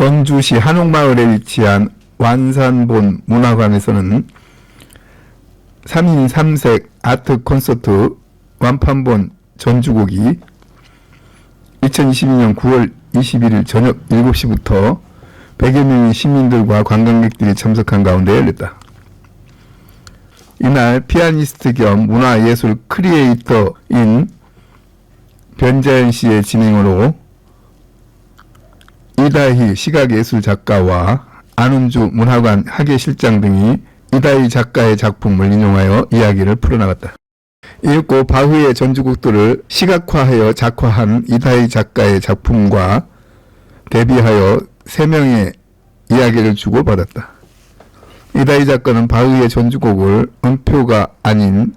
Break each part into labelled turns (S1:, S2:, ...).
S1: 전주시 한옥마을에 위치한 완산본 문화관에서는 3인 3색 아트 콘서트 완판본 전주곡이 2022년 9월 21일 저녁 7시부터 100여 명의 시민들과 관광객들이 참석한 가운데 열렸다. 이날 피아니스트 겸 문화예술 크리에이터인 변자연 씨의 진행으로 이다희 시각예술작가와 안은주 문화관 학예실장 등이 이다희 작가의 작품을 인용하여 이야기를 풀어나갔다. 이윽고 바흐의 전주곡들을 시각화하여 작화한 이다희 작가의 작품과 대비하여 3명의 이야기를 주고받았다. 이다희 작가는 바흐의 전주곡을 음표가 아닌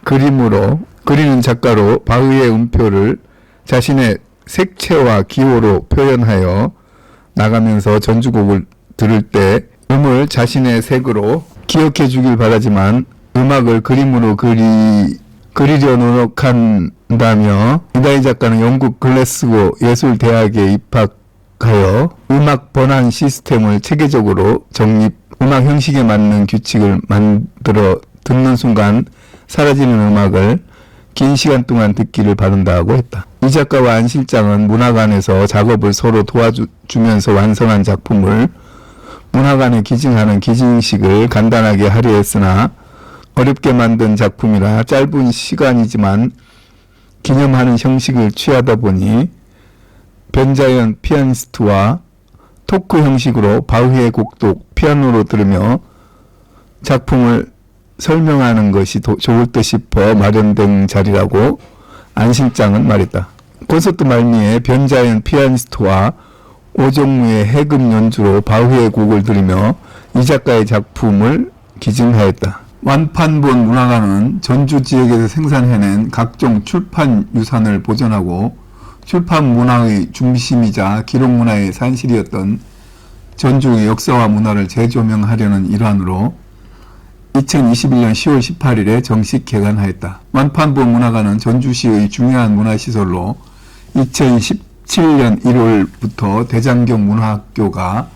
S1: 그림으로 그리는 작가로 바흐의 음표를 자신의 색채와 기호로 표현하여 나가면서 전주곡을 들을 때 음을 자신의 색으로 기억해 주길 바라지만 음악을 그림으로 그리려 노력한다며 이다희 작가는 영국 글래스고 예술대학에 입학하여 음악 번안 시스템을 체계적으로 정립, 음악 형식에 맞는 규칙을 만들어 듣는 순간 사라지는 음악을 긴 시간 동안 듣기를 바란다고 했다. 이 작가와 안 실장은 문화관에서 작업을 서로 도와주면서 완성한 작품을 문화관에 기증하는 기증식을 간단하게 하려 했으나 어렵게 만든 작품이라 짧은 시간이지만 기념하는 형식을 취하다 보니 변자연 피아니스트와 토크 형식으로 바흐의 곡도 피아노로 들으며 작품을 설명하는 것이 좋을 듯 싶어 마련된 자리라고 안 실장은 말했다. 콘서트 말미에 변자연 피아니스트와 오정무의 해금 연주로 바흐의 곡을 들으며 이 작가의 작품을 기증하였다. 완판본 문화관은 전주 지역에서 생산해낸 각종 출판 유산을 보존하고 출판 문화의 중심이자 기록 문화의 산실이었던 전주의 역사와 문화를 재조명하려는 일환으로 2021년 10월 18일에 정식 개관하였다. 완판본 문화관은 전주시의 중요한 문화시설로 2017년 1월부터 대장경 문화학교가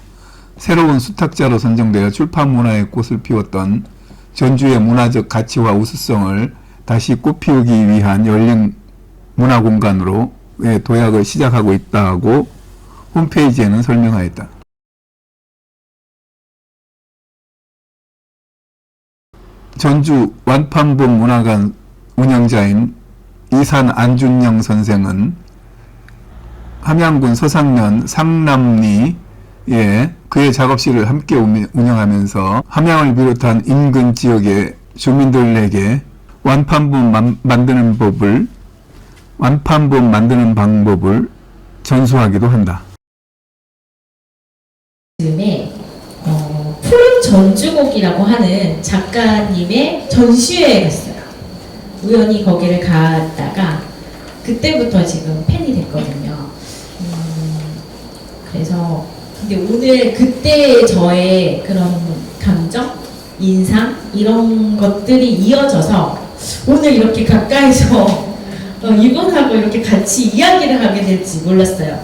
S1: 새로운 수탁자로 선정되어 출판 문화의 꽃을 피웠던 전주의 문화적 가치와 우수성을 다시 꽃피우기 위한 열린 문화공간으로 도약을 시작하고 있다고 홈페이지에는 설명하였다. 전주 완판본 문화관 운영자인 이산 안준영 선생은 함양군 서상면 상남리에 그의 작업실을 함께 운영하면서 함양을 비롯한 인근 지역의 주민들에게 완판본 만드는 방법을 전수하기도 한다.
S2: 푸른 전주곡이라고 하는 작가님의 전시회에 갔어요. 우연히 거기를 갔다가 그때부터 지금 팬이 됐거든요. 그래서 근데 오늘 그때 저의 그런 감정, 인상 이런 것들이 이어져서 오늘 이렇게 가까이서 이분하고 이렇게 같이 이야기를 하게 될지 몰랐어요.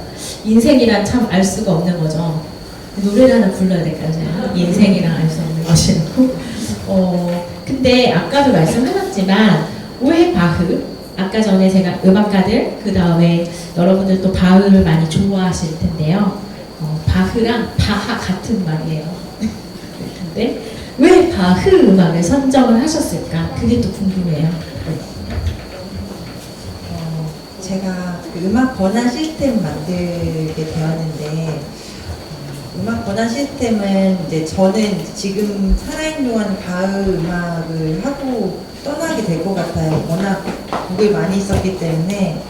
S2: 인생이란 참 알 수가 없는 거죠. 노래를 하나 불러야 될까요? 제가? 인생이랑 알 수 없는 것이라고. 근데 아까도 말씀하셨지만 왜 바흐? 아까 전에 제가 음악가들 그 다음에 여러분들 또 바흐를 많이 좋아하실 텐데요. 바흐랑 바하 같은 말이에요. 근데 왜 바흐 음악을 선정을 하셨을까? 그게 또 궁금해요.
S3: 제가 그 음악 번안 시스템 만들게 되었는데 음악 번안 시스템은 이제 저는 지금 살아있는 동안 바흐 음악을 하고 떠나게 될 것 같아요. 워낙 곡을 많이 썼기 때문에.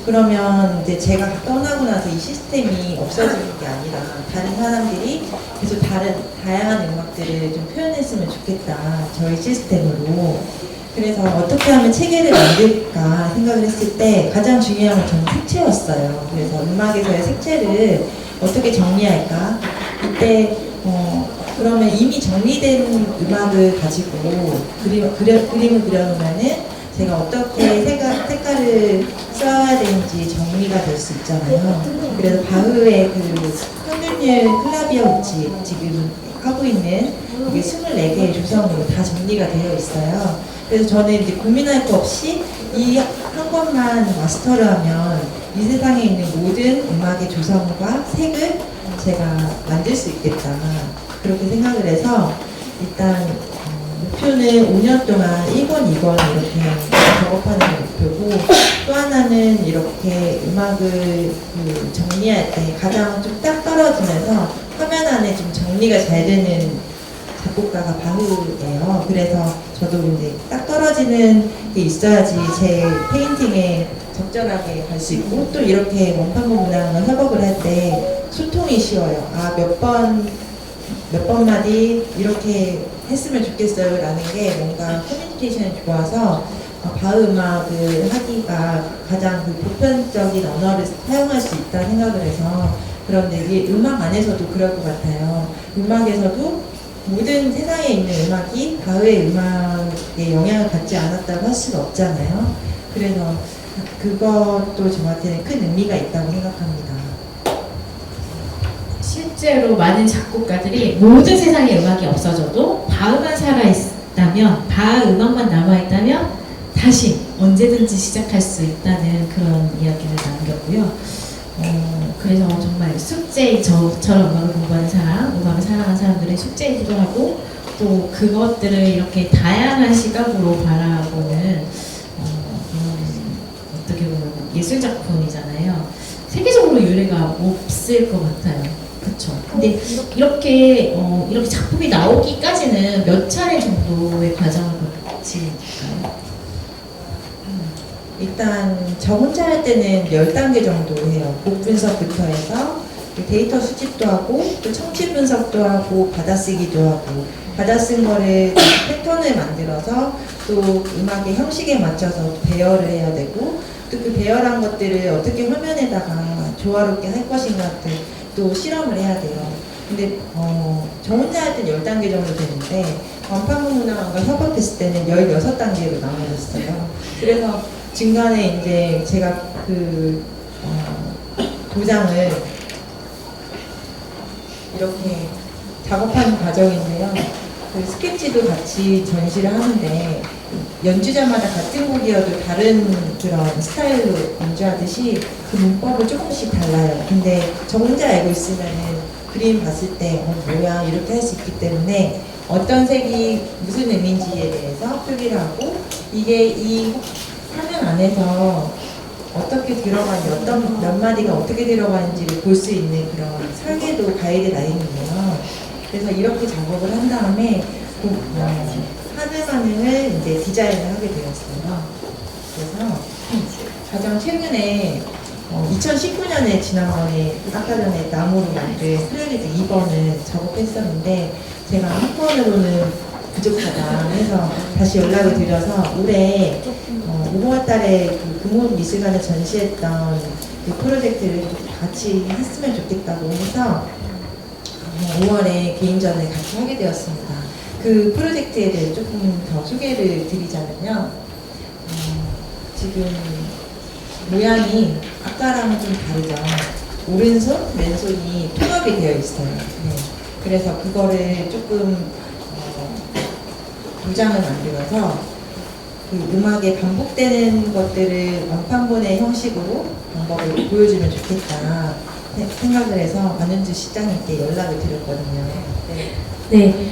S3: 그러면 이제 제가 떠나고 나서 이 시스템이 없어지는 게 아니라 다른 사람들이 계속 다양한 음악들을 좀 표현했으면 좋겠다. 저희 시스템으로. 그래서 어떻게 하면 체계를 만들까 생각을 했을 때 가장 중요한 건 저는 색채였어요. 그래서 음악에서의 색채를 어떻게 정리할까? 그때 그러면 이미 정리된 음악을 가지고 그림을 그려놓으면은 제가 어떻게 색깔을 써야 되는지 정리가 될 수 있잖아요. 그래서 바흐의 그 수준율 클라비어 우치 지금 하고 있는 이게 24개의 조성으로 다 정리가 되어 있어요. 그래서 저는 이제 고민할 거 없이 이 한 것만 마스터를 하면 이 세상에 있는 모든 음악의 조성과 색을 제가 만들 수 있겠다. 그렇게 생각을 해서 일단 목표는 5년 동안 1권, 2권 이렇게 작업하는 게 목표고, 또 하나는 이렇게 음악을 정리할 때 가장 좀 딱 떨어지면서 화면 안에 좀 정리가 잘 되는 작곡가가 바흐예요. 그래서 저도 이제 딱 떨어지는 게 있어야지 제 페인팅에 적절하게 갈 수 있고, 또 이렇게 원판고 문화랑 협업을 할 때 소통이 쉬워요. 아, 몇 번 마디 이렇게 했으면 좋겠어요 라는 게 뭔가 커뮤니케이션이 좋아서 바흐 음악을 하기가 가장 그 보편적인 언어를 사용할 수 있다 생각을 해서. 그런데 이게 음악 안에서도 그럴 것 같아요. 음악에서도 모든 세상에 있는 음악이 바흐의 음악에 영향을 받지 않았다고 할 수는 없잖아요. 그래서 그것도 저한테는 큰 의미가 있다고 생각합니다.
S2: 실제로 많은 작곡가들이 모든 세상에 음악이 없어져도 바흐만 살아있다면, 바흐 음악만 남아있다면 다시 언제든지 시작할 수 있다는 그런 이야기를 남겼고요. 그래서 정말 숙제, 저처럼 음악을 공부하는 사람, 음악을 사랑하는 사람들의 숙제이기도 하고, 또 그것들을 이렇게 다양한 시각으로 바라보는 어떻게 보면 예술작품이잖아요. 세계적으로 유래가 없을 것 같아요. 그쵸? 근데 이렇게 작품이 나오기까지는 몇 차례 정도의 과정을 거치니까요?
S3: 일단 저 혼자 할 때는 10단계 정도 해요. 곡 분석부터 해서 데이터 수집도 하고, 또 청취 분석도 하고, 받아쓰기도 하고, 받아쓴 거를 패턴을 만들어서 또 음악의 형식에 맞춰서 배열을 해야 되고, 또 그 배열한 것들을 어떻게 화면에다가 조화롭게 할 것인가 또 실험을 해야 돼요. 근데 저 혼자 할 때는 10단계 정도 되는데, 원판고 문화관과 협업했을 때는 16단계로 나눠졌어요. 그래서 중간에 이제 제가 그 도장을 이렇게 작업하는 과정인데요. 그 스케치도 같이 전시를 하는데, 연주자마다 같은 곡이어도 다른 그런 스타일로 연주하듯이 그 문법을 조금씩 달라요. 근데 저 혼자 알고 있으면은 그림 봤을 때 뭐야 이렇게 할 수 있기 때문에 어떤 색이 무슨 의미인지에 대해서 표기를 하고, 이게 이 화면 안에서 어떻게 들어가는지, 어떤 몇 마디가 어떻게 들어가는지를 볼 수 있는 그런 설계도 가이드 라인이에요. 그래서 이렇게 작업을 한 다음에 하늘하늘을 이제 디자인을 하게 되었어요. 그래서 가장 최근에 2019년에 지난번에 아까 전에 나무로 만든 프레리드 2번을 작업했었는데, 제가 한 번으로는 부족하다 해서 다시 연락을 드려서 올해 5월 달에 그 금호미술관에 전시했던 그 프로젝트를 같이 했으면 좋겠다고 해서 5월에 개인전을 같이 하게 되었습니다. 그 프로젝트에 대해 조금 더 소개를 드리자면요. 지금 모양이 아까랑은 좀 다르죠. 오른손, 왼손이 통합이 되어 있어요. 네. 그래서 그거를 조금 도장을 만들어서 그 음악에 반복되는 것들을 원판본의 형식으로 방법을 보여주면 좋겠다 생각을 해서 안윤주 실장님께 연락을 드렸거든요.
S4: 네,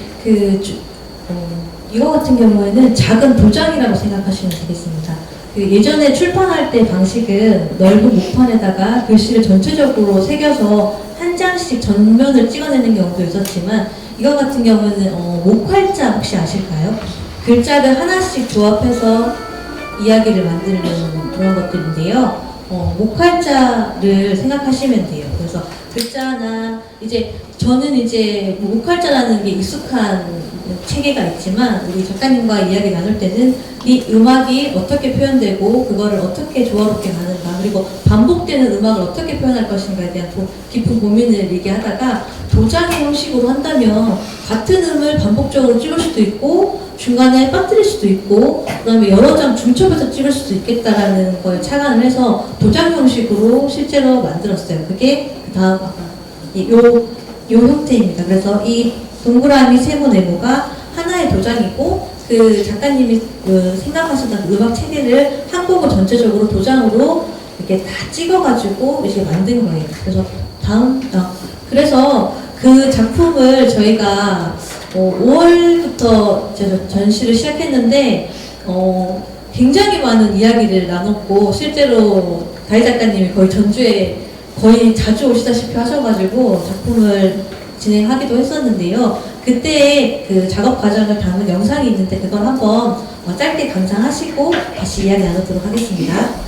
S4: 이거 같은 경우에는 작은 도장이라고 생각하시면 되겠습니다. 그 예전에 출판할 때 방식은 넓은 목판에다가 글씨를 전체적으로 새겨서 한 장씩 전면을 찍어내는 경우도 있었지만, 이거 같은 경우는 목활자 혹시 아실까요? 글자를 하나씩 조합해서 이야기를 만드는 그런 것들인데요. 목활자를 생각하시면 돼요. 그래서 글자나 저는 목활자라는 게 익숙한 체계가 있지만, 우리 작가님과 이야기 나눌 때는 이 음악이 어떻게 표현되고 그거를 어떻게 조화롭게 가는가, 그리고 반복되는 음악을 어떻게 표현할 것인가에 대한 깊은 고민을 얘기하다가, 도장의 형식으로 한다면 같은 음을 반복적으로 찍을 수도 있고 중간에 빠뜨릴 수도 있고, 그 다음에 여러 장 중첩해서 찍을 수도 있겠다라는 걸 착안을 해서 도장 형식으로 실제로 만들었어요. 그게 그 다음 요 형태입니다. 그래서 이 동그라미 세모 네모가 하나의 도장이고 그 작가님이 생각하시던 음악 체계를 한 곡을 전체적으로 도장으로 이렇게 다 찍어가지고 이제 만든 거예요. 그래서 그래서 그 작품을 저희가 5월부터 전시를 시작했는데 굉장히 많은 이야기를 나눴고 실제로 다희 작가님이 거의 전주에 거의 자주 오시다시피 하셔가지고 작품을 진행하기도 했었는데요. 그때 그 작업 과정을 담은 영상이 있는데 그걸 한번 짧게 감상하시고 다시 이야기 나누도록 하겠습니다.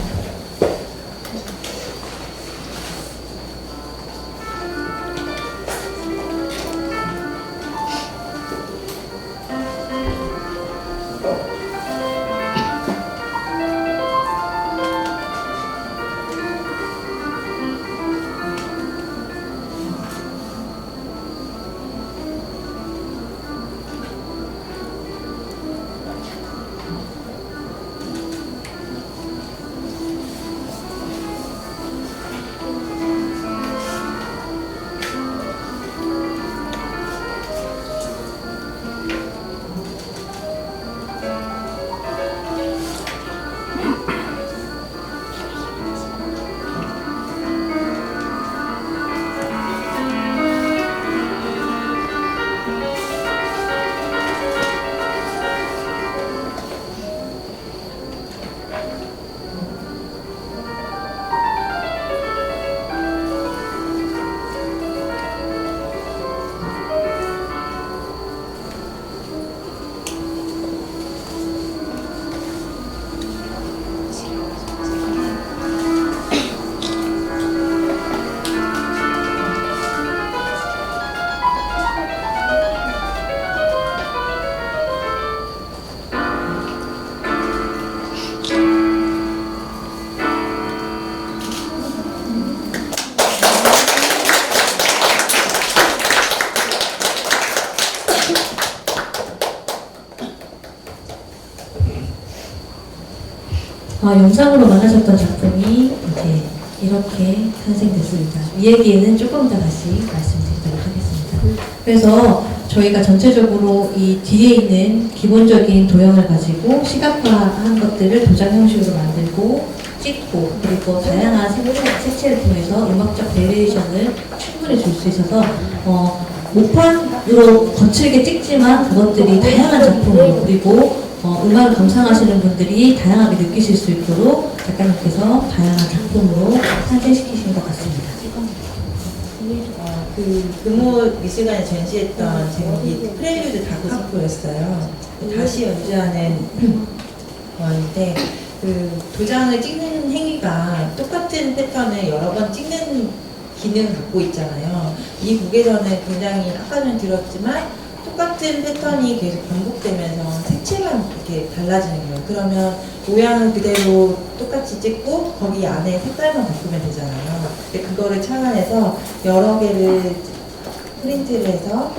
S4: 영상으로만 하셨던 작품이 이제 이렇게 탄생됐습니다. 이 얘기는 조금 더 다시 말씀드리도록 하겠습니다. 그래서 저희가 전체적으로 이 뒤에 있는 기본적인 도형을 가지고 시각화한 것들을 도장 형식으로 만들고 찍고 그리고 다양한 색채를 통해서 음악적 베리에이션을 충분히 줄 수 있어서 모판으로 거칠게 찍지만 그것들이 다양한 작품으로 그리고 음악을 감상하시는 분들이 다양하게 느끼실 수 있도록 작가님께서 다양한 작품으로 탄생시키신 것 같습니다.
S3: 그 금호 미술관에 전시했던 제목이 프렐류드 다카포였어요. 다시 연주하는 건데 그 도장을 찍는 행위가 똑같은 패턴을 여러 번 찍는 기능을 갖고 있잖아요. 이 곡에서는 굉장히 아까 전에 들었지만 똑같은 패턴이 계속 반복되면서 색채만 이렇게 달라지는 거예요. 그러면 모양은 그대로 똑같이 찍고 거기 안에 색깔만 바꾸면 되잖아요. 근데 그거를 착안해서 여러 개를 프린트를 해서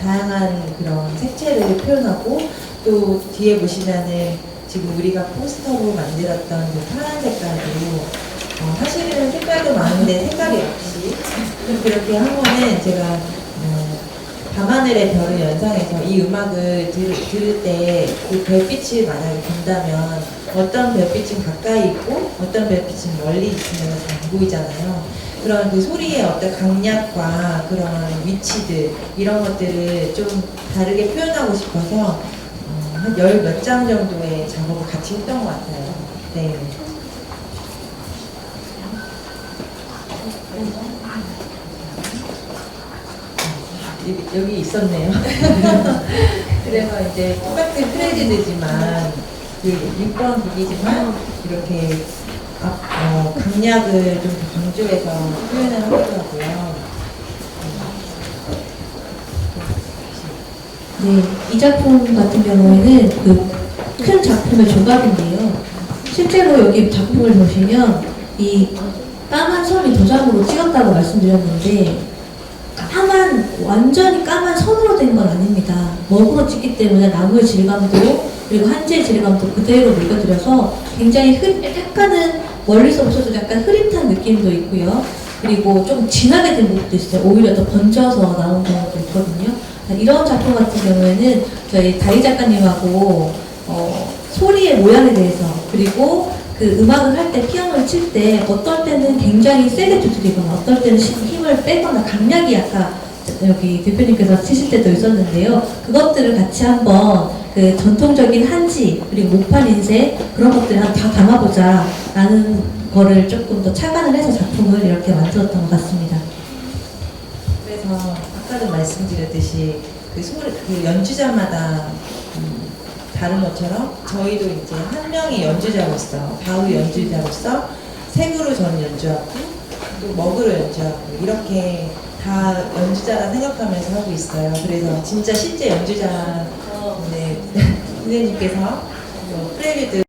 S3: 다양한 그런 색채를 표현하고 또 뒤에 보시면은 지금 우리가 포스터로 만들었던 그 파란 색깔도 사실은 색깔도 많은데 색깔이 없이 그렇게 한 거는 제가 밤하늘의 별을 연상해서 이 음악을 들을 때 그 별빛을 만약에 본다면 어떤 별빛은 가까이 있고 어떤 별빛은 멀리 있으면 잘 안 보이잖아요. 그런 그 소리의 어떤 강약과 그런 위치들 이런 것들을 좀 다르게 표현하고 싶어서 한 10몇 장 정도의 작업을 같이 했던 것 같아요. 네. 여기 있었네요. 그래서 이제 똑같은 프레지드지만 그 6번 곡이지만 이렇게 강약을 좀 더 강조해서 표현을 하더라고요.
S4: 네, 이 작품 같은 경우에는 그 큰 작품의 조각인데요. 실제로 여기 작품을 보시면 이 까만 선이 도장으로 찍었다고 말씀드렸는데 완전히 까만 선으로 된 건 아닙니다. 먹으로 찍기 때문에 나무의 질감도 그리고 한지의 질감도 그대로 녹여드려서 굉장히 약간은 멀리서 보셔도 약간 흐릿한 느낌도 있고요. 그리고 좀 진하게 된 곡도 있어요. 오히려 더 번져서 나온 경우도 있거든요. 이런 작품 같은 경우에는 저희 다희 작가님하고 소리의 모양에 대해서, 그리고 그 음악을 할 때, 피아노를 칠 때 어떨 때는 굉장히 세게 두드리거나 어떨 때는 힘을 빼거나 강약이 아까 여기 대표님께서 치실 때도 있었는데요. 그것들을 같이 한번 그 전통적인 한지 그리고 목판 인쇄 그런 것들을 다 담아보자 라는 거를 조금 더 착안을 해서 작품을 이렇게 만들었던 것 같습니다.
S3: 그래서 아까도 말씀드렸듯이 그 연주자마다 다른 것처럼 저희도 이제 한 명의 연주자로서, 바우 연주자로서 색으로 전 연주하고 또 먹으로 연주하고 이렇게 다 연주자라 생각하면서 하고 있어요. 그래서 진짜 실제 연주자 선생님께서 프레리드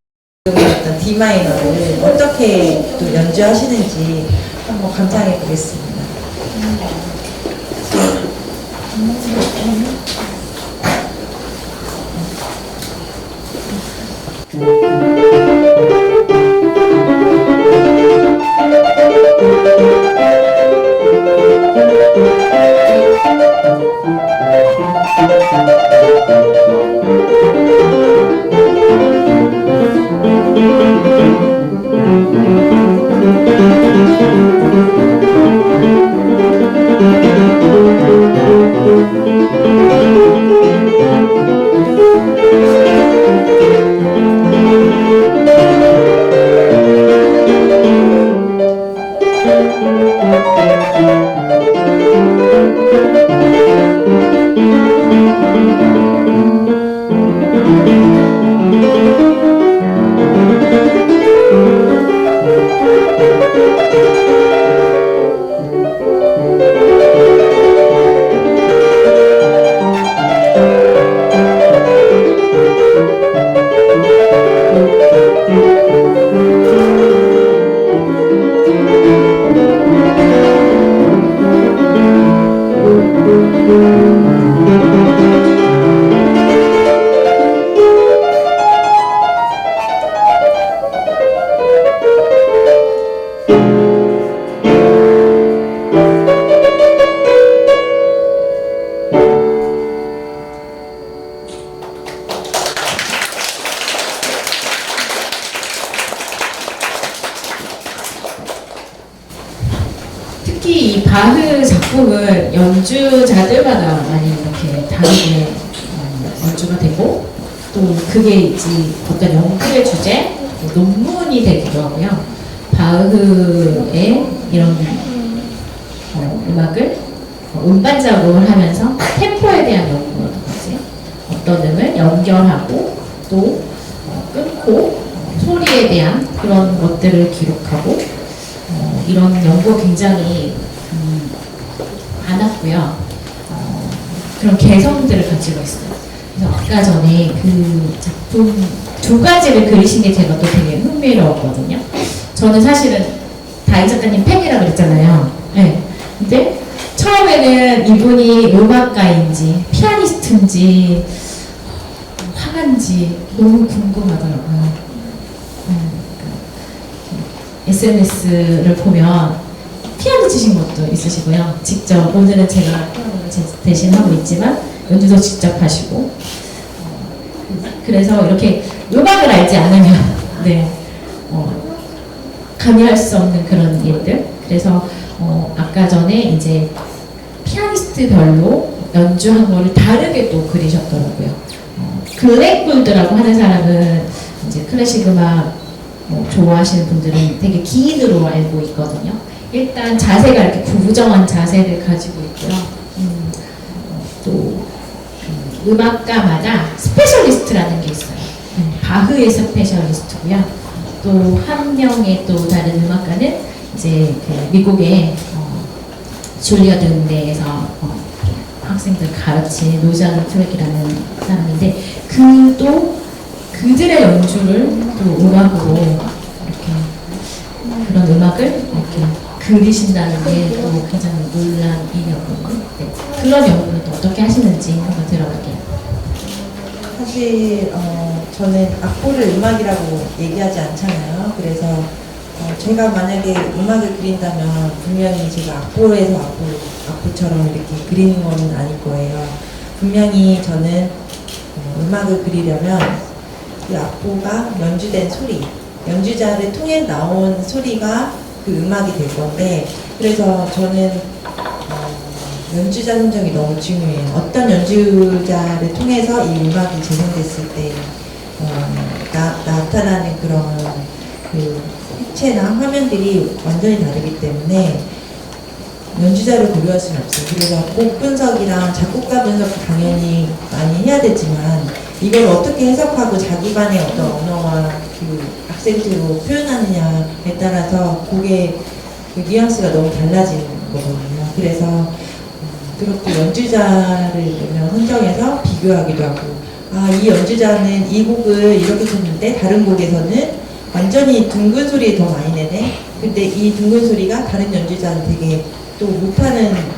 S3: 어떤 D 마이너를 어떻게 또 연주하시는지 한번 감상해 보겠습니다.
S2: 특히 이 바흐 작품은 연주자들마다 많이 이렇게 다르게 연주가 되고, 또 그게 이제 어떤 연구의 주제, 논문이 되기도 하고요. 바흐의 이런 음악을 음반 작업을 하면서 템포에 대한 연구라든지 어떤 음을 연결하고 또 끊고 소리에 대한 그런 것들을 기록하고 이런 연구가 굉장히 많았고요. 그런 개성들을 가지고 있어요. 그래서 아까 전에 그 작품 두 가지를 그리신 게 제가 또 되게 흥미로웠거든요. 저는 사실은 다희 작가님 팬이라고 그랬잖아요. 네. 근데 처음에는 이분이 음악가인지 피아니스트인지 화가인지 너무 궁금하더라고요. SNS를 보면 피아노 치신 것도 있으시고요. 직접 오늘은 제가 피아노를 대신 하고 있지만 연주도 직접 하시고, 그래서 이렇게 음악을 알지 않으면 감히할 수 없는 그런 일들. 그래서 아까 전에 이제 피아니스트별로 연주한 거를 다르게 또 그리셨더라고요. 글렌 골드라고 하는 사람은 이제 클래식 음악 좋아하시는 분들은 되게 기인으로 알고 있거든요. 일단 자세가 이렇게 구부정한 자세를 가지고 있고요. 또 음악가마다 스페셜리스트라는 게 있어요. 바흐의 스페셜리스트고요. 또 한 명의 또 다른 음악가는 이제 그 미국의 줄리어드 음대에서 학생들 가르친 노자르 트랙이라는 사람인데, 그들의 연주를 또 음악으로 이렇게 그런 음악을 이렇게 그리신다는 게 또 굉장히 논란이었거든요. 네. 그런 연구는 또 어떻게 하시는지 한번 들어볼게요.
S3: 사실 저는 악보를 음악이라고 얘기하지 않잖아요. 그래서 제가 만약에 음악을 그린다면 분명히 제가 악보에서 악보처럼 이렇게 그리는 건 아닐 거예요. 분명히 저는 음악을 그리려면 그 악보가 연주된 소리, 연주자를 통해 나온 소리가 그 음악이 될 건데, 그래서 저는 연주자 선정이 너무 중요해요. 어떤 연주자를 통해서 이 음악이 재생됐을 때 나타나는 그런 그 색채나 화면들이 완전히 다르기 때문에 연주자를 고려할 수는 없어요. 그래서 곡 분석이랑 작곡가 분석도 당연히 많이 해야 되지만, 이걸 어떻게 해석하고 자기만의 어떤 언어와 그 악센트로 표현하느냐에 따라서 곡의 그 뉘앙스가 너무 달라지는 거거든요. 그래서 그렇게 연주자를 선정해서 비교하기도 하고, 이 연주자는 이 곡을 이렇게 쳤는데 다른 곡에서는 완전히 둥근 소리 더 많이 내네. 근데 이 둥근 소리가 다른 연주자는 되게 또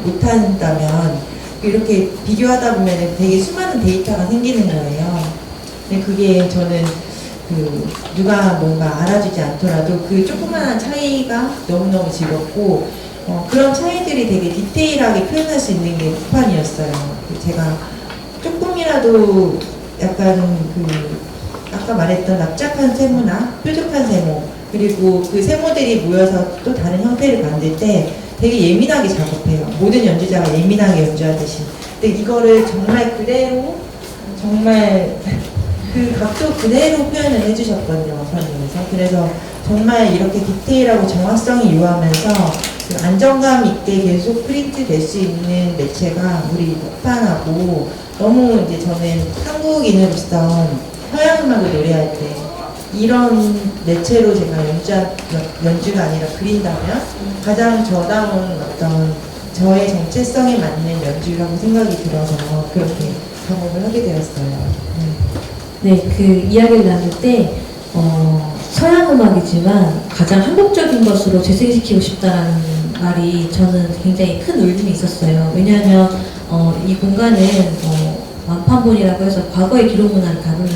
S3: 못한다면, 이렇게 비교하다 보면 되게 수많은 데이터가 생기는 거예요. 근데 그게 저는 누가 뭔가 알아주지 않더라도 그 조그마한 차이가 너무너무 즐겁고, 그런 차이들이 되게 디테일하게 표현할 수 있는 게 폭판이었어요. 제가 조금이라도 약간 아까 말했던 납작한 세모나 뾰족한 세모, 그리고 그 세모들이 모여서 또 다른 형태를 만들 때 되게 예민하게 작업해요. 모든 연주자가 예민하게 연주하듯이. 근데 이거를 정말 그대로, 정말 그 각도 그대로 표현을 해주셨거든요, 원판님에서. 그래서 정말 이렇게 디테일하고 정확성이 요하면서 그 안정감 있게 계속 프린트 될 수 있는 매체가 우리 원판하고, 너무 이제 저는 한국인으로서 서양 음악을 노래할 때 이런 매체로 제가 연주가 아니라 그린다면 가장 저다운 어떤 저의 정체성에 맞는 연주라고 생각이 들어서 그렇게 작업을 하게 되었어요.
S4: 네, 그 이야기를 나눌 때 서양 음악이지만 가장 한국적인 것으로 재생시키고 싶다라는 말이 저는 굉장히 큰 울림이 있었어요. 왜냐하면 이 공간은 완판본이라고 해서 과거의 기록 문화를 다루는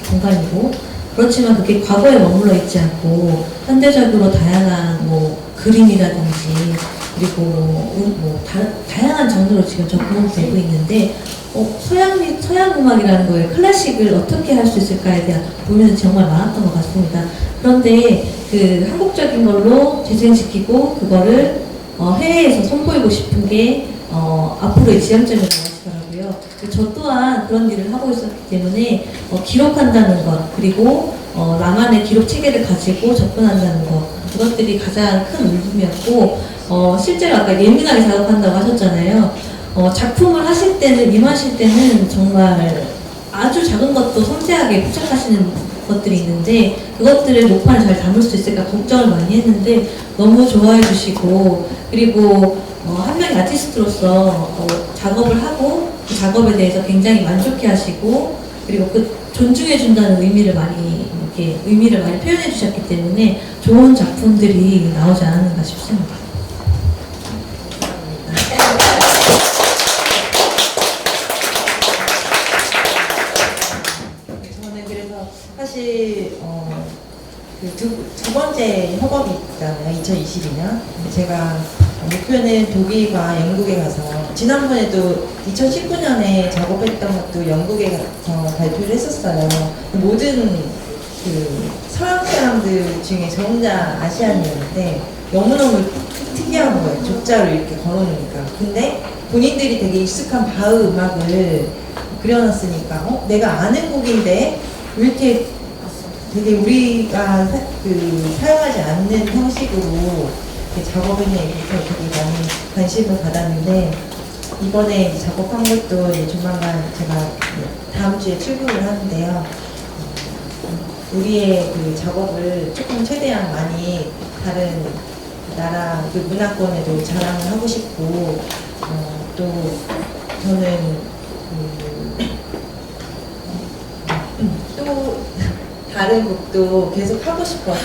S4: 공간이고, 그렇지만 그게 과거에 머물러 있지 않고 현대적으로 다양한 그림이라든지 그리고 다양한 장르로 지금 접근되고 있는데, 서양 음악이라는 거에 클래식을 어떻게 할 수 있을까에 대한 고민은 정말 많았던 것 같습니다. 그런데 그 한국적인 걸로 재생시키고 그거를 해외에서 선보이고 싶은 게 앞으로의 지향점이라고 하시더라고요. 저 또한 그런 일을 하고 있었기 때문에 기록한다는 것, 그리고 나만의 기록 체계를 가지고 접근한다는 것, 그것들이 가장 큰 울림이었고, 실제로 아까 예민하게 작업한다고 하셨잖아요. 작품을 하실 때는, 임하실 때는 정말 아주 작은 것도 섬세하게 포착하시는 것들이 있는데, 그것들을 목판에 잘 담을 수 있을까 걱정을 많이 했는데 너무 좋아해 주시고, 그리고 한 명의 아티스트로서 작업을 하고 그 작업에 대해서 굉장히 만족해 하시고, 그리고 그 존중해 준다는 의미를 많이 표현해 주셨기 때문에 좋은 작품들이 나오지 않았는가 싶습니다.
S3: 저는 그래서 사실 두 번째 협업이 있잖아요. 2022년. 제가 목표는 독일과 영국에 가서, 지난번에도 2019년에 작업했던 것도 영국에 가서 발표를 했었어요. 모든 서양 사람들 중에 저 혼자 아시안이었는데 너무너무 특이한 거예요. 족자로 이렇게 걸어놓으니까. 근데 본인들이 되게 익숙한 바흐 음악을 그려놨으니까 내가 아는 곡인데 왜 이렇게 되게 우리가 사용하지 않는 형식으로 이렇게 작업했냐, 이렇게 되게 많이 관심을 받았는데, 이번에 작업한 것도 조만간 제가 다음 주에 출국을 하는데요. 우리의 그 작업을 조금 최대한 많이 다른 나라 그 문화권에도 자랑을 하고 싶고, 또 저는 또 다른 곡도 계속 하고 싶어서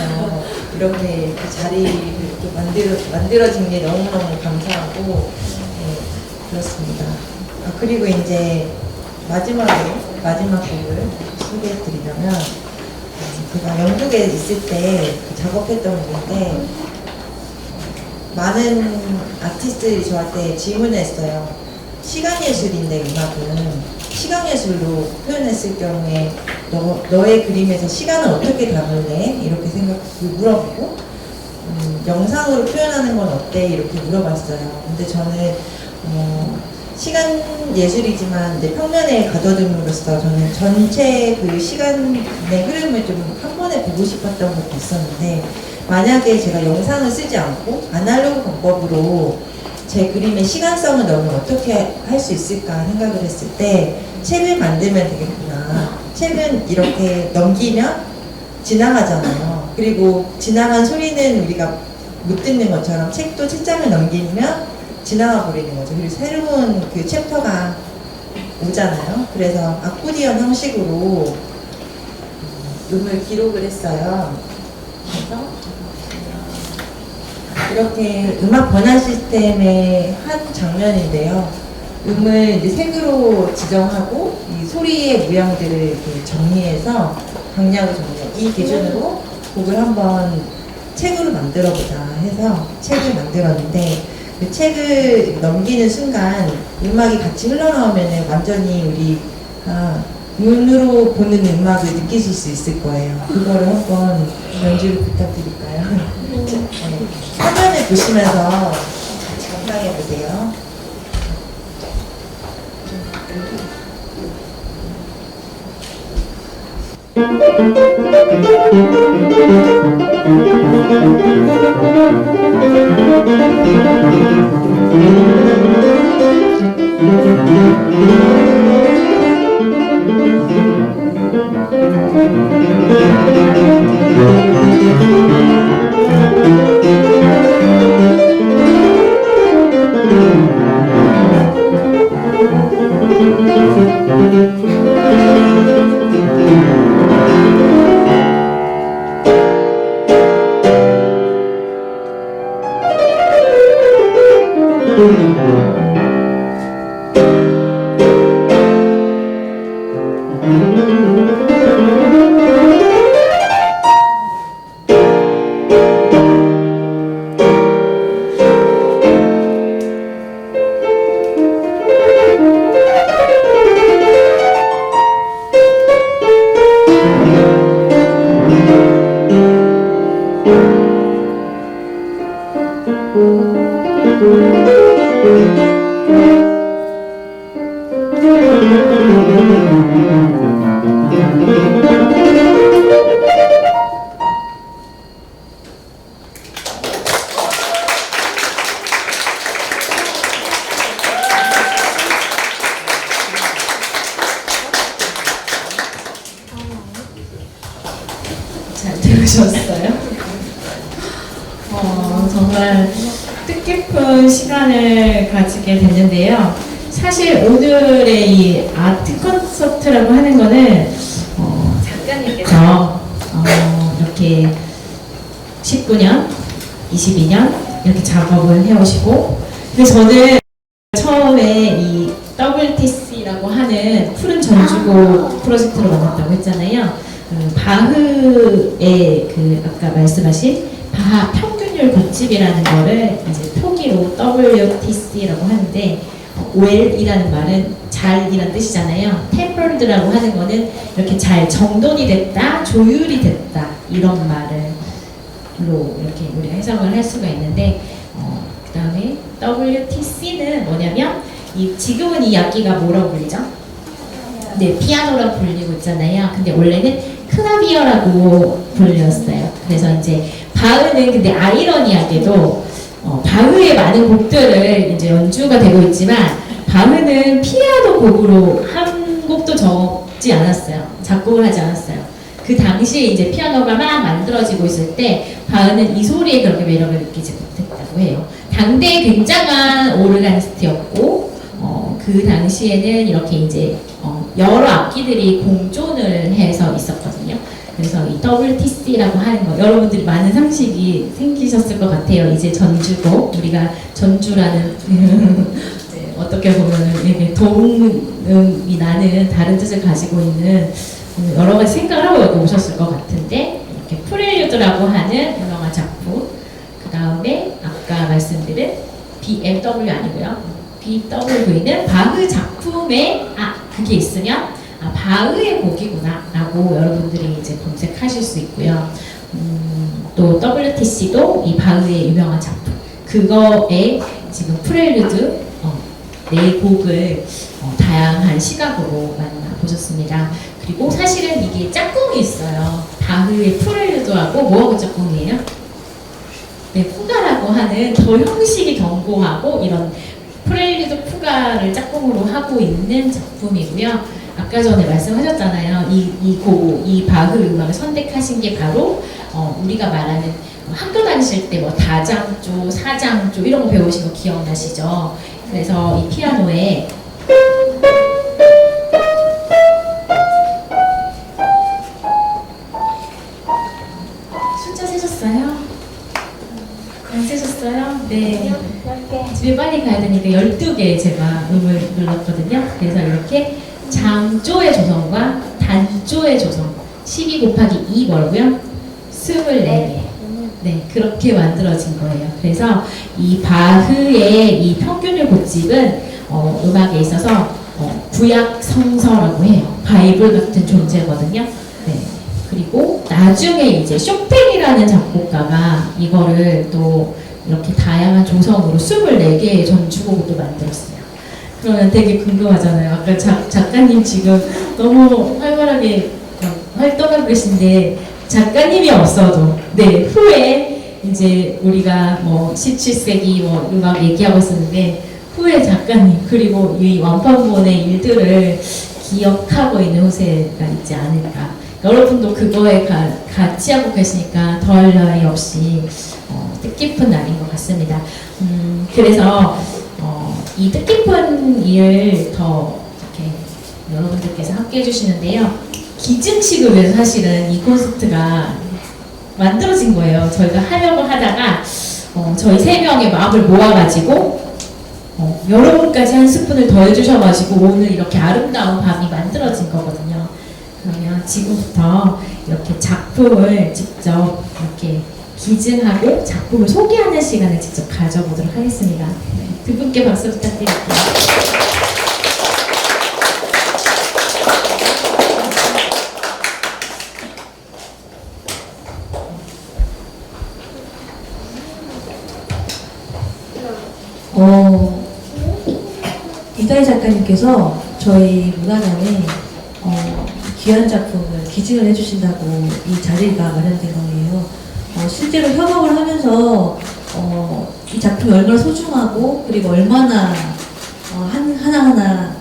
S3: 이렇게 그 자리를 이렇게 만들어진 게 너무너무 감사하고, 그렇습니다. 그리고 이제 마지막 곡을 소개해 드리려면, 제가 영국에 있을 때 작업했던 건데 많은 아티스트들이 저한테 질문을 했어요. 시간예술인데 음악은 시간예술로 표현했을 경우에 너의 그림에서 시간을 어떻게 담을래? 이렇게 물어보고 영상으로 표현하는 건 어때? 이렇게 물어봤어요. 근데 저는 시간 예술이지만 이제 평면에 가둬둠으로써 저는 전체 그 시간의 흐름을 좀 한 번에 보고 싶었던 것도 있었는데 만약에 제가 영상을 쓰지 않고 아날로그 방법으로 제 그림의 시간성을 넣으면 어떻게 할 수 있을까 생각을 했을 때 책을 만들면 되겠구나. 책은 이렇게 넘기면 지나가잖아요. 그리고 지나간 소리는 우리가 못 듣는 것처럼 책도 책장을 넘기면 지나가 버리는 거죠. 그리고 새로운 그 챕터가 오잖아요. 그래서 아코디언 형식으로 음을 기록을 했어요. 그래서 이렇게 음악 번안 시스템의 한 장면인데요. 음을 이제 색으로 지정하고 이 소리의 모양들을 이렇게 정리해서 강약을 정리해요. 이 기준으로 곡을 한번 책으로 만들어보자 해서 책을 만들었는데 그 책을 넘기는 순간 음악이 같이 흘러나오면 완전히 우리가 눈으로 보는 음악을 느끼실 수 있을 거예요. 그거를 한번 연주를 부탁드릴까요? 네. 화면을 보시면서 같이 감상해 보세요.
S2: 잘 들으셨어요? 정말 뜻깊은 시간을 가지게 됐는데요. 사실 오늘의 이 아트 콘서트라고 하는 거는 작가님께서 이렇게 19년, 22년 이렇게 작업을 해오시고, 그래서 저는 처음에 이 WTC라고 하는 푸른 전주곡 프로젝트로 만났다고 했잖아요. 바흐의 그 아까 말씀하신 바하 평균율 곡집이라는 거를 이제 표기로 WTC라고 하는데, well이라는 말은 잘이라는 뜻이잖아요. tempered라고 하는 거는 이렇게 잘 정돈이 됐다, 조율이 됐다 이런 말로 이렇게 우리가 해석을 할 수가 있는데, 그 다음에 WTC는 뭐냐면 지금은 이 악기가 뭐라고 불리죠? 네, 피아노라고 불리고 있잖아요. 근데 원래는 크나비어라고 불렸어요. 그래서 이제 바흐는 근데 아이러니하게도 바흐의 많은 곡들을 이제 연주가 되고 있지만 바흐는 피아노 곡으로 한 곡도 적지 않았어요. 작곡을 하지 않았어요. 그 당시에 이제 피아노가 막 만들어지고 있을 때 바흐는 이 소리에 그렇게 매력을 느끼지 못했다고 해요. 당대에 굉장한 오르가니스트였고 그 당시에는 이렇게 이제 여러 악기들이 공존을 해서 있었거든요. 그래서 이 WTC라고 하는 거 여러분들이 많은 상식이 생기셨을 것 같아요. 이제 전주곡, 우리가 전주라는 네, 어떻게 보면 도움이 나는 다른 뜻을 가지고 있는 여러 가지 생각을 하고 여기 오셨을 것 같은데 이렇게 프렐류드라고 하는 유명한 작품, 그 다음에 아까 말씀드린 BMW 아니고요. BWV는 바흐 작품에 그게 있으면 바흐의 곡이구나 라고 여러분들이 이제 검색하실 수 있고요. 또 WTC도 이 바흐의 유명한 작품, 그거에 지금 프렐류드 네 곡을 다양한 시각으로 만나보셨습니다. 그리고 사실은 이게 짝꿍이 있어요. 바흐의 프렐류드하고 뭐하고 짝꿍이에요? 네, 푸가라고 하는 더 형식이 견고하고 이런 프렐류드 푸가를 짝꿍으로 하고 있는 작품이고요. 아까 전에 말씀하셨잖아요. 이 바흐 음악을 선택하신 게 바로 우리가 말하는 학교 다니실 때 뭐 다장조, 사장조 이런 거 배우신 거 기억나시죠? 그래서 이 피아노에 숫자 세셨어요? 안 세셨어요? 네. 집에 빨리 가야 되니까 12개 제가 음을 눌렀거든요. 그래서 이렇게 장조의 조성과 단조의 조성 12 곱하기 2 뭐라고요? 24개. 네, 그렇게 만들어진 거예요. 그래서 이 바흐의 이 평균율 고집은 음악에 있어서 구약 성서라고 해요. 바이블 같은 존재거든요. 네. 그리고 나중에 이제 쇼팽이라는 작곡가가 이거를 또 이렇게 다양한 조성으로 24개의 전주곡을 또 만들었어요. 그러면 되게 궁금하잖아요. 아까 작가님 지금 너무 활발하게 활동하고 계신데 작가님이 없어도 네 후에 이제 우리가 뭐 17세기 뭐 음악 얘기하고 있었는데 후에 작가님 그리고 이 완판본의 일들을 기억하고 있는 후세가 있지 않을까. 여러분도 그거에 같이 하고 계시니까 더할 나위 없이 뜻깊은 날인 것 같습니다. 그래서 이 뜻깊은 일을 더 이렇게 여러분들께서 함께 해주시는데요. 기증식을 위해서 사실은 이 콘서트가 만들어진 거예요. 저희가 하려고 하다가 저희 3명의 마음을 모아가지고 여러분까지 한 스푼을 더 해주셔가지고 오늘 이렇게 아름다운 밤이 만들어진 거거든요. 그러면 지금부터 이렇게 작품을 직접 이렇게 기증하고 작품을 소개하는 시간을 직접 가져보도록 하겠습니다. 네, 두 분께 박수 부탁드릴게요.
S4: 이다희 작가님께서 저희 문화관에 귀한 작품을 기증을 해주신다고 이 자리가 마련된 거예요. 실제로 협업을 하면서 이 작품이 얼마나 소중하고 그리고 얼마나 하나하나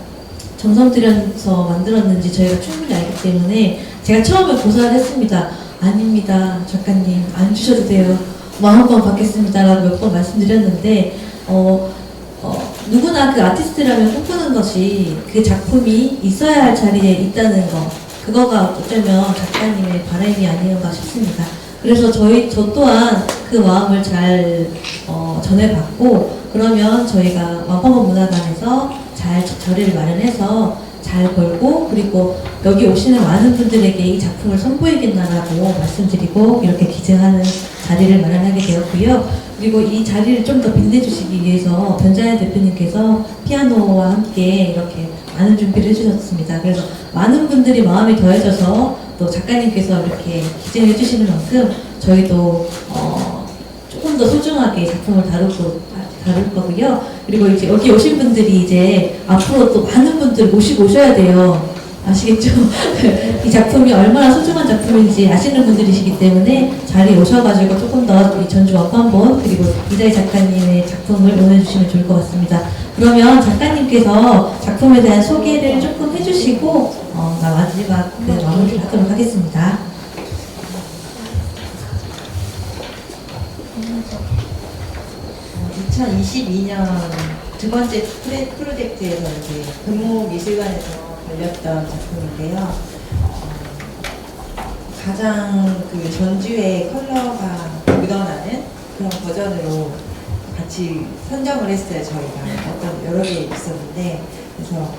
S4: 정성 들여서 만들었는지 저희가 충분히 알기 때문에 제가 처음에 고사를 했습니다. 아닙니다, 작가님 안 주셔도 돼요. 마음껏 받겠습니다라고 몇 번 말씀드렸는데 누구나 그 아티스트라면 꿈꾸는 것이 그 작품이 있어야 할 자리에 있다는 거, 그거가 어쩌면 작가님의 바람이 아니었나 싶습니다. 그래서 저 또한 그 마음을 잘 전해받고, 그러면 저희가 완판본 문화관에서 잘 자리를 마련해서 잘 걸고, 그리고 여기 오시는 많은 분들에게 이 작품을 선보이겠다라고 말씀드리고 이렇게 기증하는 자리를 마련하게 되었고요. 그리고 이 자리를 좀 더 빛내주시기 위해서 변자연 대표님께서 피아노와 함께 이렇게 많은 준비를 해주셨습니다. 그래서 많은 분들이 마음이 더해져서 또 작가님께서 이렇게 기증해 주시는 만큼 저희도 조금 더 소중하게 작품을 다룰 거고요. 그리고 이제 여기 오신 분들이 이제 앞으로 또 많은 분들 모시고 오셔야 돼요. 아시겠죠? 이 작품이 얼마나 소중한 작품인지 아시는 분들이시기 때문에 자리에 오셔가지고 조금 더 이 전주 완판본 그리고 이다희 작가님의 작품을 응원해주시면 좋을 것 같습니다. 그러면 작가님께서 작품에 대한 소개를 조금 해주시고 마지막 마무리를 하도록 하겠습니다.
S3: 2022년 두 번째 프로젝트에서 이제 금호미술관에서 걸렸던 작품인데요. 가장 그 전주의 컬러가 묻어나는 그런 버전으로 같이 선정을 했어요. 저희가 어떤 여러 개 있었는데, 그래서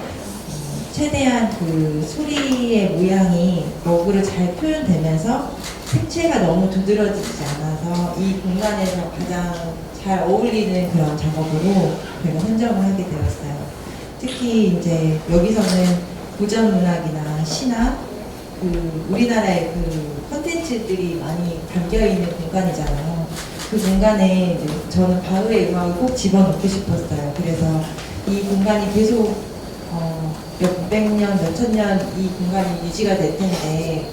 S3: 최대한 그 소리의 모양이 먹으로 잘 표현되면서 색채가 너무 두드러지지 않아서 이 공간에서 가장 잘 어울리는 그런 작업으로 제가 선정을 하게 되었어요. 특히 이제 여기서는 고전 문학이나 시나 그 우리나라의 그 컨텐츠들이 많이 담겨 있는 공간이잖아요. 그 공간에 이제 저는 바흐의 음악을 꼭 집어넣고 싶었어요. 그래서 이 공간이 계속 몇백 년, 몇천 년 이 공간이 유지가 될 텐데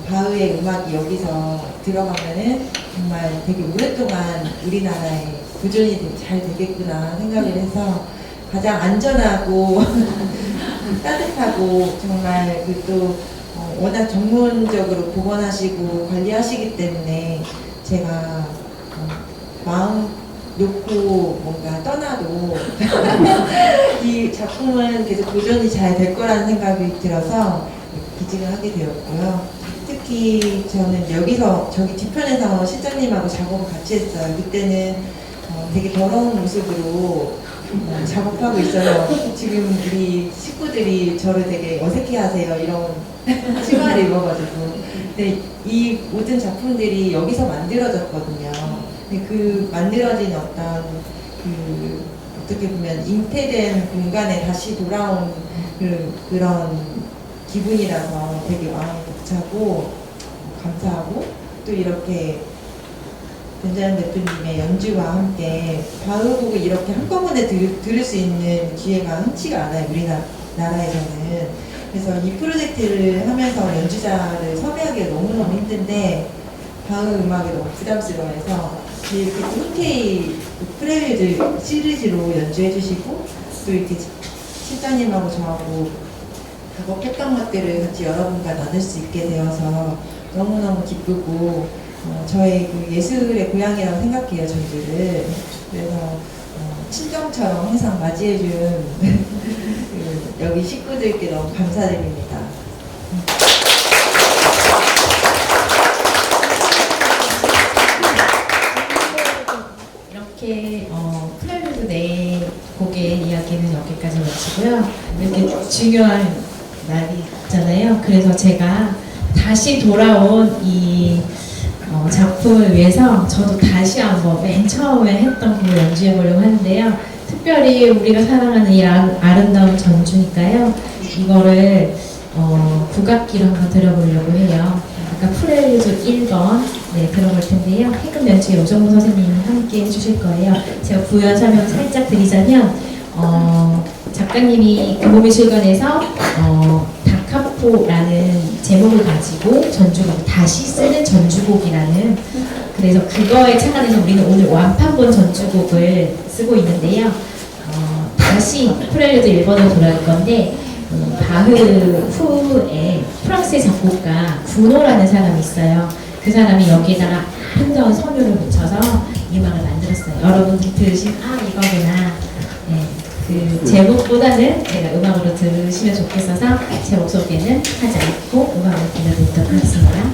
S3: 바흐의 음악이 여기서 들어가면은 정말 되게 오랫동안 우리나라에 보존이 잘 되겠구나 생각을 해서 가장 안전하고 따뜻하고 정말 그 또 워낙 전문적으로 복원하시고 관리하시기 때문에 제가 마음 놓고 뭔가 떠나도 이 작품은 계속 보존이 잘 될 거라는 생각이 들어서 기증을 하게 되었고요. 특히 저는 여기서 저기 뒤편에서 실장님하고 작업을 같이 했어요. 그때는 되게 더러운 모습으로 작업하고 있어요. 지금 우리 식구들이 저를 되게 어색해하세요. 이런 치마를 입어가지고. 근데 이 모든 작품들이 여기서 만들어졌거든요. 근데 그 만들어진 어떤 그 어떻게 보면 잉태된 공간에 다시 돌아온 그런 기분이라서 되게 마음이 벅차고 감사하고 또 이렇게 변자연 대표님의 연주와 함께 바흐곡을 이렇게 한꺼번에 들을 수 있는 기회가 흔치가 않아요. 우리나라에서는. 그래서 이 프로젝트를 하면서 연주자를 섭외하기가 너무너무 힘든데 바흐 음악이 너무 부담스러워해서 이렇게 흔쾌히 프렐류드 시리즈로 연주해 주시고 또 이렇게 실장님하고 저하고 작업했던 것들을 같이 여러분과 나눌 수 있게 되어서 너무너무 기쁘고 저의 그 예술의 고향이라고 생각해요, 저희들을. 그래서 친정처럼 항상 맞이해준 그 여기 식구들께 너무 감사드립니다.
S2: 이렇게 프렐류드 내 곡의 이야기는 여기까지 마치고요. 이렇게 중요한 날이 있잖아요. 그래서 제가 다시 돌아온 이 작품을 위해서 저도 다시 한번 맨 처음에 했던 곡을 연주해 보려고 하는데요. 특별히 우리가 사랑하는 이 아름다운 전주니까요. 이거를 국악기로 한번 들어보려고 해요. 아까 프렐류드 1번 들어볼 텐데요. 해금 연주에 오정무 선생님이 함께 해주실 거예요. 제가 부연 설명 살짝 드리자면 작가님이 금호미술관에서 다카포라는 제목을 가지고 전주곡 다시 쓰는 전주곡이라는 그래서 그거에 착안해서 우리는 오늘 완판본 전주곡을 쓰고 있는데요. 다시 프렐류드 1번으로 돌아갈 건데 바흐 후에 프랑스의 작곡가 구노라는 사람이 있어요. 그 사람이 여기에다가 아름다운 선율을 붙여서 이 음악을 만들었어요. 여러분들 들으시면 이거구나. 그 제목보다는 제가 음악으로 들으시면 좋겠어서 제목 소개는 하지 않고 음악을 들려드리도록 하겠습니다.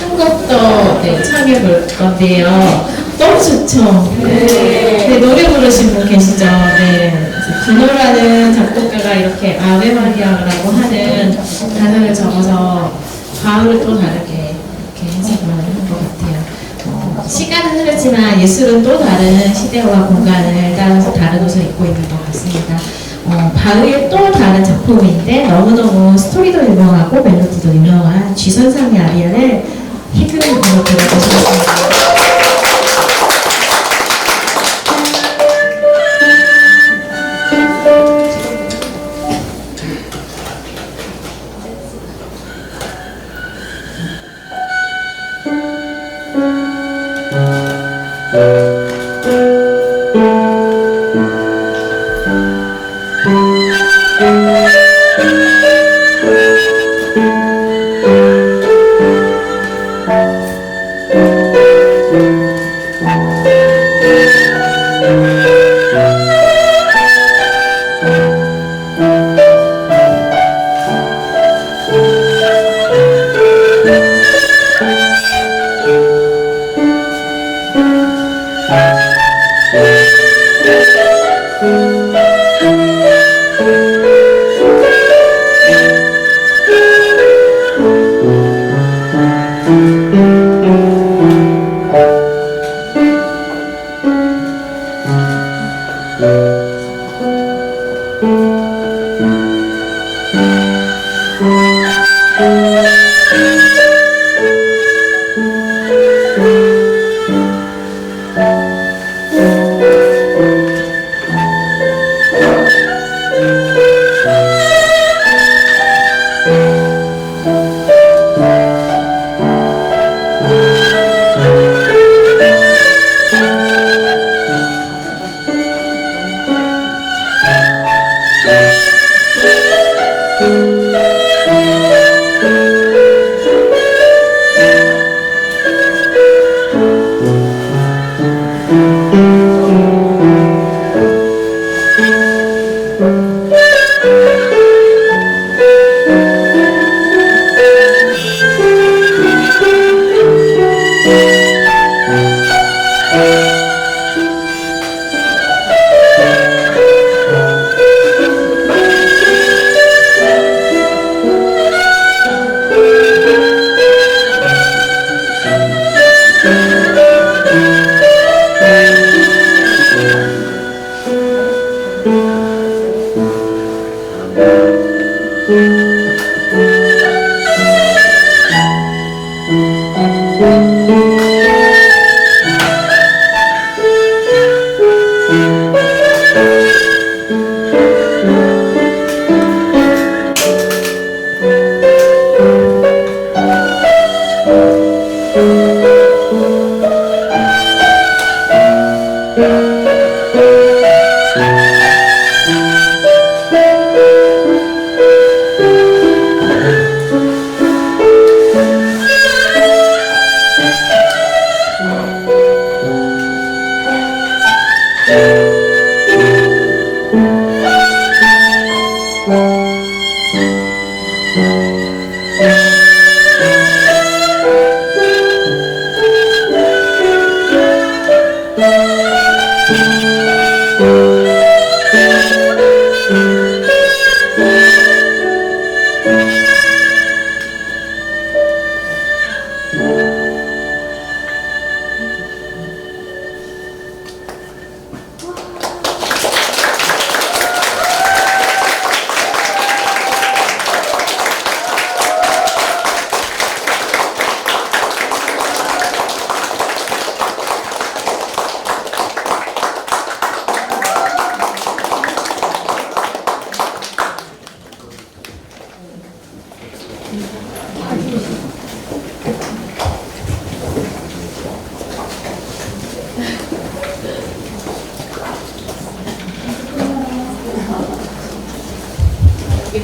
S2: 한 곡 더 네, 참여해 볼 건데요. 너무 좋죠? 네, 노래 부르신 분 계시죠? 네. 분노라는 작곡가가 이렇게 아베 마리아라고 하는 단어를 적어서 가을을 또 다르게 이렇게 해석을 하는 것 같아요. 시간은 흐르지만 예술은 또 다른 시대와 공간을 따라서 다른 옷을 입고 있는 것 같습니다. 바흐의 또 다른 작품인데 너무너무 스토리도 유명하고 멜로디도 유명한 쥐선상의 아리아를 희극으로 들어보시겠습니다.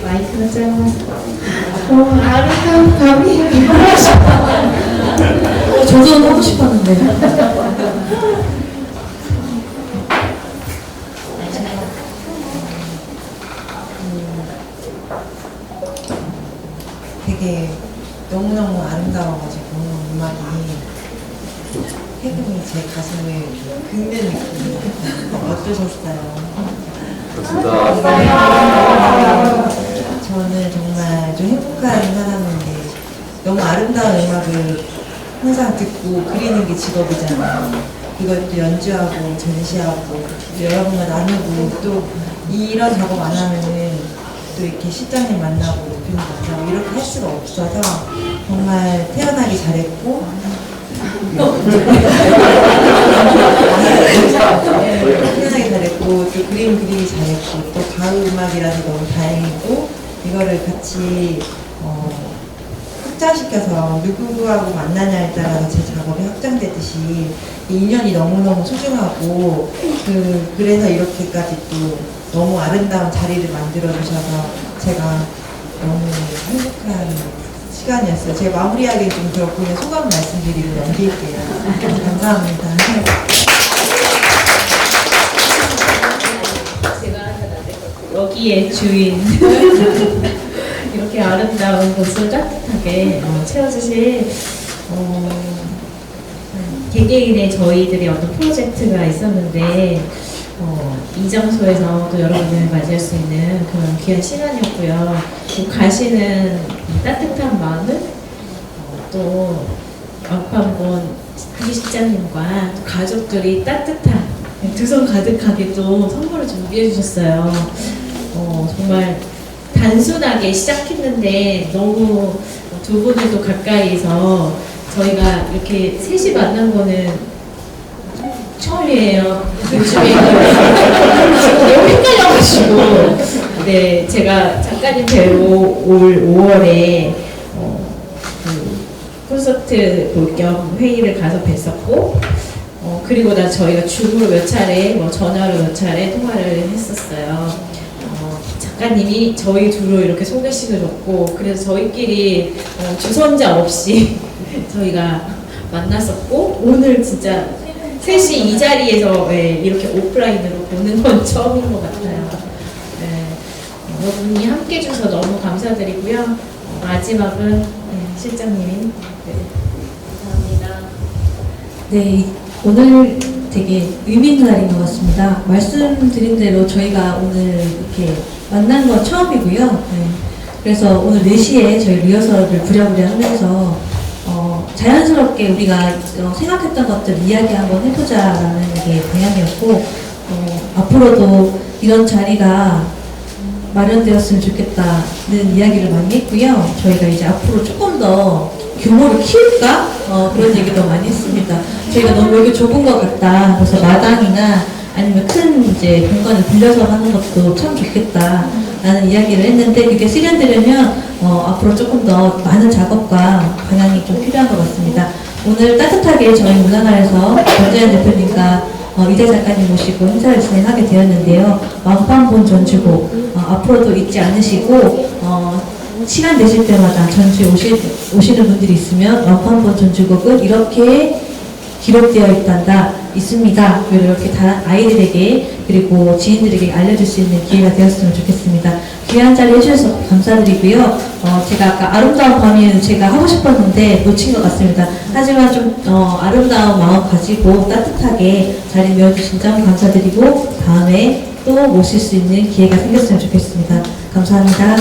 S2: 마이크는 짧아서 아름다운 밤이
S4: 저도 하고 싶었는데.
S3: 되게 너무너무 아름다워가지고 해금이 제 가슴을 긁는 느낌. 어떠셨어요? 저는 정말 좀 행복한 사람인데 너무 아름다운 음악을 항상 듣고 그리는 게 직업이잖아요. 이걸 또 연주하고 전시하고 여러분과 나누고 또 이런 작업 안 하면은 또 이렇게 실장님 만나고 대표님 만나고 이렇게 할 수가 없어서 정말 태어나기 잘했고 태어나기 잘했고 또 그림 그리기 잘했고 또 가을 음악이라서 너무 다행이고 이거를 같이 확장시켜서 누구하고 만나냐에 따라서 제 작업이 확장되듯이 이 인연이 너무너무 소중하고 그래서 이렇게까지 또 너무 아름다운 자리를 만들어 주셔서 제가 너무 행복한 시간이었어요. 제가 마무리하기 좀 그렇고 그냥 소감 말씀드리고 넘길게요. 감사합니다.
S2: 여기에 주인 이렇게 아름다운 곳을 따뜻하게 채워주실 개개인의 저희들의 어떤 프로젝트가 있었는데 이 장소에서 또 여러분을 맞이할 수 있는 그런 귀한 시간이었고요. 또 가시는 이 따뜻한 마음을 또 막판본 하기 실장님과 또 가족들이 따뜻한 두 손 가득하게 또 선물을 준비해 주셨어요. 정말 단순하게 시작했는데 너무 두 분을 또 가까이서 저희가 이렇게 셋이 만난 거는 처음이에요. 요즘에 너무 헷갈려가지고 네 제가 작가님 뵈러 올 5월에 콘서트 볼 겸 회의를 가서 뵀었고 그리고 나 저희가 줌으로 몇 차례 전화로 몇 차례 통화를 했었어요. 작가님이 저희 둘로 이렇게 소개식을 줬고 그래서 저희끼리 주선자 없이 저희가 만났었고 오늘 진짜 셋이 이 자리에서 이렇게 오프라인으로 보는 건 처음인 것 같아요. 여러분이 함께 해주셔서 너무 감사드리고요. 마지막은 실장님이 감사합니다.
S4: 네, 오늘 되게 의미 있는 날인 것 같습니다. 말씀드린 대로 저희가 오늘 이렇게 만난 건 처음이고요. 네. 그래서 오늘 4시에 저희 리허설을 부랴부랴 하면서 자연스럽게 우리가 생각했던 것들 이야기 한번 해보자라는 게 방향이었고 앞으로도 이런 자리가 마련되었으면 좋겠다는 이야기를 많이 했고요. 저희가 이제 앞으로 조금 더 규모를 키울까? 그런 얘기도 많이 했습니다. 저희가 너무 여기 좁은 것 같다. 그래서 마당이나 아니면 큰 이제 공간을 빌려서 하는 것도 참 좋겠다. 라는 이야기를 했는데 그게 실현되려면 앞으로 조금 더 많은 작업과 방향이 좀 필요한 것 같습니다. 오늘 따뜻하게 저희 문화관에서 권재현 대표님과 이대 작가님 모시고 행사를 진행하게 되었는데요. 왕판본 전주곡 앞으로도 잊지 않으시고 시간 되실 때마다 전주에 오시는 분들이 있으면 왕판본 전주곡은 이렇게 기록되어 있습니다. 이렇게 다 아이들에게 그리고 지인들에게 알려줄 수 있는 기회가 되었으면 좋겠습니다. 귀한 자리 해주셔서 감사드리고요. 제가 아까 아름다운 밤이 제가 하고 싶었는데 놓친 것 같습니다. 하지만 좀 아름다운 마음 가지고 따뜻하게 자리 메워주신 점 감사드리고 다음에 또 모실 수 있는 기회가 생겼으면 좋겠습니다. 감사합니다.